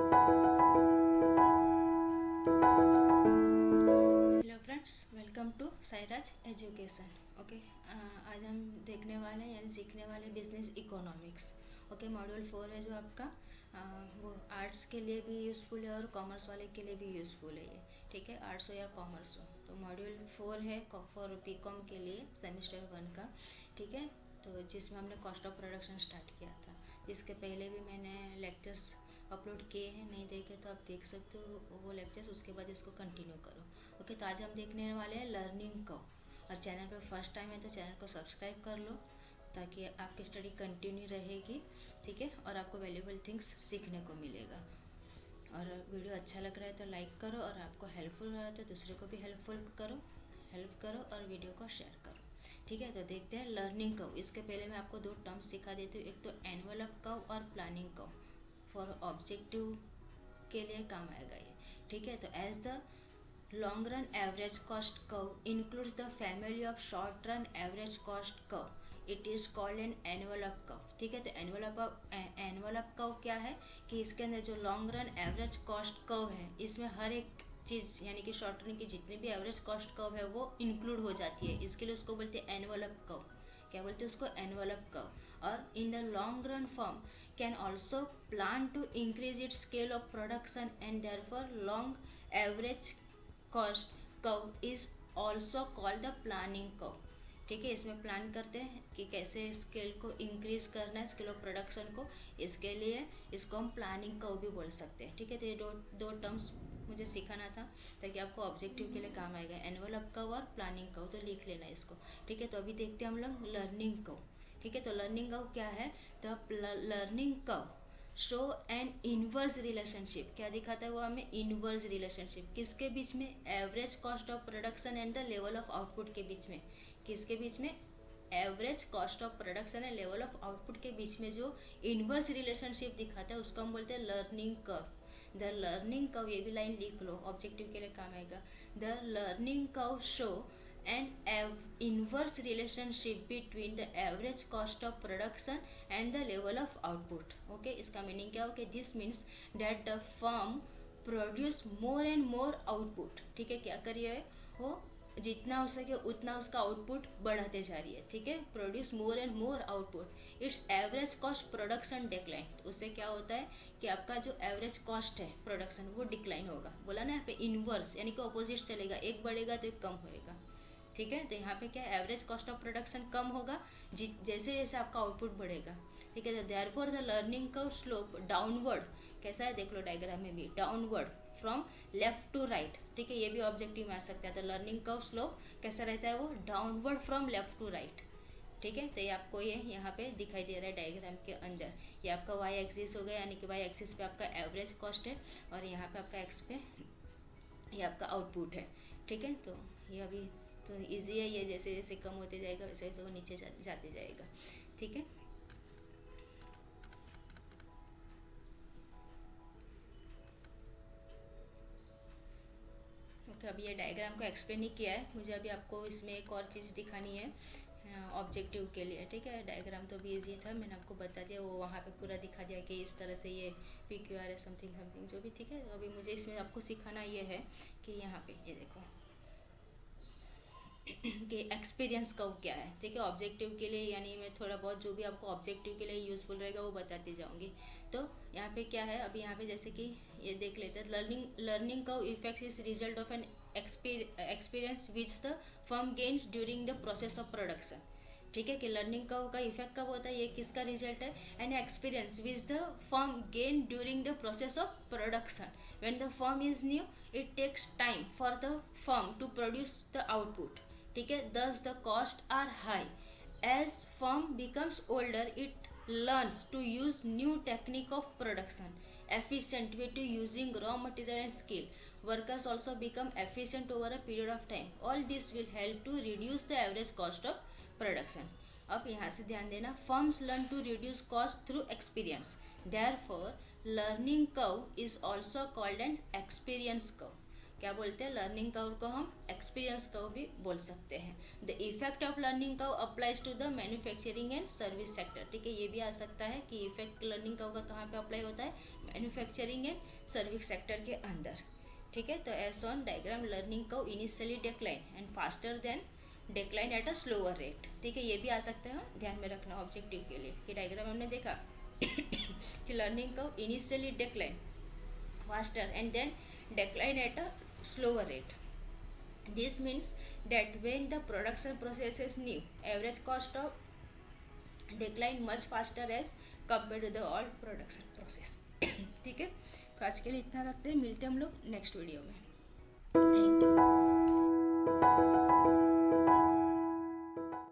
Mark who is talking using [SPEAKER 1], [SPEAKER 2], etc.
[SPEAKER 1] Hello friends, welcome to Sairaj education. Okay, आज हम देखने वाले हैं यानी सीखने वाले बिजनेस इकोनॉमिक्स। ओके, मॉड्यूल 4 है जो आपका वो आर्ट्स के लिए भी यूज़फुल है और कॉमर्स वाले के लिए भी यूज़फुल है ये। ठीक है, आर्ट्स हो या कॉमर्स हो, तो मॉड्यूल 4 है फॉर बीकॉम के लिए सेमेस्टर 1 का। ठीक है, तो जिसमें हमने कॉस्ट ऑफ प्रोडक्शन स्टार्ट किया था। इसके पहले भी मैंने लेक्चर्स अपलोड किए हैं, नहीं देखे तो आप देख सकते हो वो लेक्चर्स, उसके बाद इसको कंटिन्यू करो। ओके, तो आज हम देखने वाले हैं लर्निंग को। और चैनल पर फर्स्ट टाइम है तो चैनल को सब्सक्राइब कर लो ताकि आपकी स्टडी कंटिन्यू रहेगी। ठीक है, और आपको वैल्यूएबल थिंग्स सीखने को मिलेगा। और वीडियो अच्छा लग रहा है तो लाइक करो, और आपको हेल्पफुल हो रहा है तो दूसरे को भी हेल्प करो और वीडियो को शेयर करो। ठीक है, तो देखते हैं लर्निंग कर्व। इसके पहले मैं आपको दो टर्म्स सिखा देती हूँ, एक तो एनवेलप कर्व और प्लानिंग कर्व। फॉर ऑब्जेक्टिव के लिए काम आएगा ये। ठीक है, तो as the long run average cost curve includes the family of short run average cost curve, it is called an envelope curve. ठीक है, तो एनवेलप कर्व क्या है कि इसके अंदर जो long run average cost curve है, इसमें हर एक चीज़ यानी कि शॉर्ट रन की जितनी भी एवरेज कॉस्ट कर्व है वो इंक्लूड हो जाती है। इसके लिए उसको बोलते हैं एनवेलप कर्व। क्या बोलते हैं उसको? Envelope curve. और in the long run firm can also plan to increase its scale of production and therefore long average cost curve is also called the planning curve. ठीक है, इसमें प्लान करते हैं कि कैसे स्केल को इंक्रीज करना है, स्केल ऑफ प्रोडक्शन को। इसके लिए इसको हम प्लानिंग कर्व भी बोल सकते हैं। ठीक है, तो ये दो टर्म्स मुझे सिखाना था ताकि आपको ऑब्जेक्टिव के लिए काम आएगा। एनवेलप कर्व और प्लानिंग कर्व, तो लिख लेना इसको। ठीक है, तो अभी देखते हैं हम लोग लर्निंग कर्व। ठीक है, तो लर्निंग कर्व क्या है? तो learning curve show N inverse relationship. क्या दिखाता है वो हमें? Inverse relationship. किसके बीच में? Average cost of production and the level of output के बीच में। किसके बीच में? Average cost of production and level of output के बीच में जो इनवर्स रिलेशनशिप दिखाता है उसको हम बोलते हैं learning curve. The learning curve, ये भी लाइन लिख लो, ऑब्जेक्टिव के लिए काम आएगा। The learning curve show N inverse relationship between the average cost of production and the level of output. Okay, इसका मीनिंग क्या हो कि this means that the firm produce more and more output. ठीक है, क्या करिए वो जितना हो सके उतना उसका आउटपुट बढ़ाते जा रही है। ठीक है, produce more and more output, it's average cost production decline. तो उससे क्या होता है कि आपका जो एवरेज कॉस्ट है प्रोडक्शन वो डिक्लाइन होगा। बोला ना यहाँ पे इनवर्स यानी कि अपोजिट चलेगा, एक बढ़ेगा तो एक कम होएगा। ठीक है, तो यहाँ पे क्या एवरेज कॉस्ट ऑफ प्रोडक्शन कम होगा जैसे जैसे आपका आउटपुट बढ़ेगा। ठीक है, तो therefore the learning curve slope downward. कैसा है देख लो डायग्राम में भी, downward from left to right. ठीक है, ये भी ऑब्जेक्टिव में आ सकता है। तो लर्निंग कर्व स्लोप कैसा रहता है? वो downward from left to right. ठीक है, तो ये आपको ये यहाँ पे दिखाई दे रहा है डायग्राम के अंदर। ये आपका वाई एक्सिस हो गया यानी कि वाई एक्सिस पे आपका एवरेज कॉस्ट है और यहाँ पे आपका एक्स पे ये आपका आउटपुट है। ठीक है, तो ये अभी तो ईजी है, ये जैसे जैसे कम होते जाएगा वैसे वैसे वो नीचे जाते जाएगा। ठीक है, ओके, अभी ये डायग्राम को एक्सप्लेन ही किया है, मुझे अभी आपको इसमें एक और चीज़ दिखानी है ऑब्जेक्टिव के लिए। ठीक है, डायग्राम तो भी ईजी था, मैंने आपको बता दिया, वो वहाँ पे पूरा दिखा दिया कि इस तरह से ये PQR है समथिंग समथिंग जो भी। ठीक है, तो अभी मुझे इसमें आपको सिखाना ये है कि यहाँ पे ये देखो कि एक्सपीरियंस कर्व क्या है। ठीक है, ऑब्जेक्टिव के लिए यानी मैं थोड़ा बहुत जो भी आपको ऑब्जेक्टिव के लिए यूज़फुल रहेगा वो बताती जाऊंगी। तो यहाँ पे क्या है, अभी यहाँ पे जैसे कि ये देख लेते हैं, learning curve effects is result of N experience which the firm gains during the process of production. ठीक है, कि लर्निंग कर्व का इफेक्ट कब होता है, ये किसका रिजल्ट है? An experience which the firm gain during the process of production. When the firm is new it takes time for the firm to produce the output. ठीक है, thus the costs are high. As firm becomes older, it learns to use new technique of production, efficient way to using raw material and skill. Workers also become efficient over a period of time. All this will help to reduce the average cost of production. अब यहाँ से ध्यान देना, firms learn to reduce cost through experience. Therefore, learning curve is also called an experience curve. क्या बोलते हैं, learning curve को हम एक्सपीरियंस कर्व भी बोल सकते हैं। The effect of learning curve applies to the manufacturing and service sector, ठीक है, ये भी आ सकता है कि इफेक्ट लर्निंग कर्व का कहाँ पे अप्लाई होता है, मैन्युफैक्चरिंग एंड सर्विस सेक्टर के अंदर, ठीक है। तो as on diagram learning curve initially decline and faster then decline at a slower rate, ठीक है, ये भी आ सकता है, ध्यान में रखना ऑब्जेक्टिव के लिए कि डायग्राम हमने देखा कि learning curve initially decline faster and then decline at a slower rate. This means that when the production process is new, average cost of decline much faster as compared to the old production process. ठीक है, तो आज के लिए इतना रखते हैं, मिलते हैं हम लोग नेक्स्ट वीडियो में। Thank you.